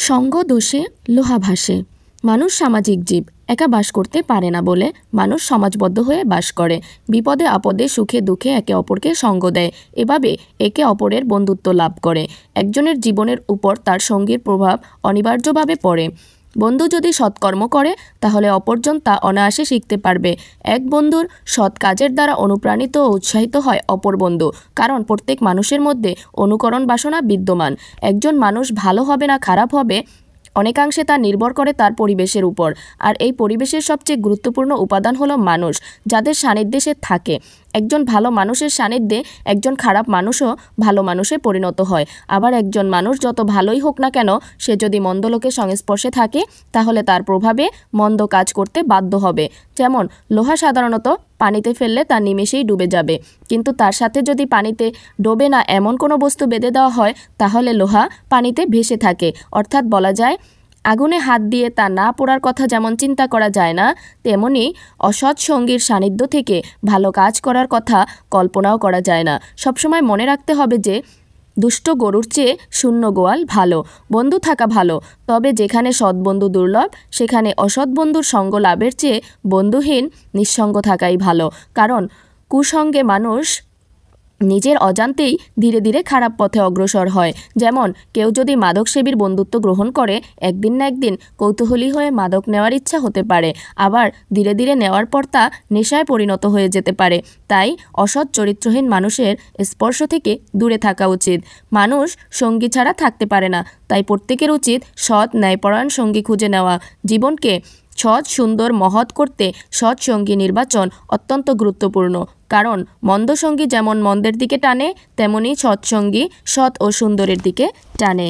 সঙ্গ দোষে লোহা ভাসে। মানুষ সামাজিক জীব, একা বাস করতে পারে না বলে মানুষ সমাজবদ্ধ হয়ে বাস করে। বিপদে আপদে সুখে দুঃখে একে অপরকে সঙ্গ দেয়। এভাবে একে অপরের বন্ধুত্ব লাভ করে। একজনের জীবনের উপর তার সঙ্গীর প্রভাব অনিবার্যভাবে পড়ে। বন্ধু যদি সৎকর্ম করে তাহলে অপরজন তা অনায়াসে শিখতে পারবে। এক বন্ধুর সৎ কাজের দ্বারা অনুপ্রাণিত ও উৎসাহিত হয় অপর বন্ধু, কারণ প্রত্যেক মানুষের মধ্যে অনুকরণ বাসনা বিদ্যমান। একজন মানুষ ভালো হবে না খারাপ হবে অনেকাংশে তা নির্ভর করে তার পরিবেশের উপর। আর এই পরিবেশের সবচেয়ে গুরুত্বপূর্ণ উপাদান হলো মানুষ, যাদের সান্নিধ্যে সে থাকে। একজন ভালো মানুষের সান্নিধ্যে একজন খারাপ মানুষও ভালো মানুষে পরিণত হয়। আবার একজন মানুষ যত ভালোই হোক না কেন, সে যদি মন্দ লোকের সংস্পর্শে থাকে তাহলে তার প্রভাবে মন্দ কাজ করতে বাধ্য হবে। যেমন লোহা সাধারণত পানিতে ফেললে তা নিমেষেই ডুবে যাবে, কিন্তু তার সাথে যদি পানিতে ডোবে না এমন কোনো বস্তু বেঁধে দেওয়া হয় তাহলে লোহা পানিতে ভেসে থাকে। অর্থাৎ বলা যায়, আগুনে হাত দিয়ে তা না পোড়ার কথা যেমন চিন্তা করা যায় না, তেমনি অসৎ সঙ্গীর সান্নিধ্য থেকে ভালো কাজ করার কথা কল্পনাও করা যায় না। সবসময় মনে রাখতে হবে যে দুষ্ট গরুর চেয়ে শূন্য গোয়াল ভালো। বন্ধু থাকা ভালো, তবে যেখানে সৎবন্ধু দুর্লভ সেখানে অসৎ বন্ধুর সঙ্গ লাভের চেয়ে বন্ধুহীন নিঃসঙ্গ থাকাই ভালো। কারণ কুসঙ্গে মানুষ নিজের অজান্তেই ধীরে ধীরে খারাপ পথে অগ্রসর হয়। যেমন কেউ যদি মাদকসেবীর বন্ধুত্ব গ্রহণ করে, একদিন না একদিন কৌতূহলী হয়ে মাদক নেওয়ার ইচ্ছা হতে পারে, আবার ধীরে ধীরে নেওয়ার পর তা নেশায় পরিণত হয়ে যেতে পারে। তাই অসৎ চরিত্রহীন মানুষের স্পর্শ থেকে দূরে থাকা উচিত। মানুষ সঙ্গী ছাড়া থাকতে পারে না, তাই প্রত্যেকের উচিত সৎ ন্যায়পরায়ণ সঙ্গী খুঁজে নেওয়া। জীবনকে সৎ সুন্দর মহৎ করতে সৎ সঙ্গী নির্বাচন অত্যন্ত গুরুত্বপূর্ণ। কারণ মন্দ সঙ্গী যেমন মন্দের দিকে টানে, তেমনি সৎসঙ্গী সৎ ও সুন্দরের দিকে টানে।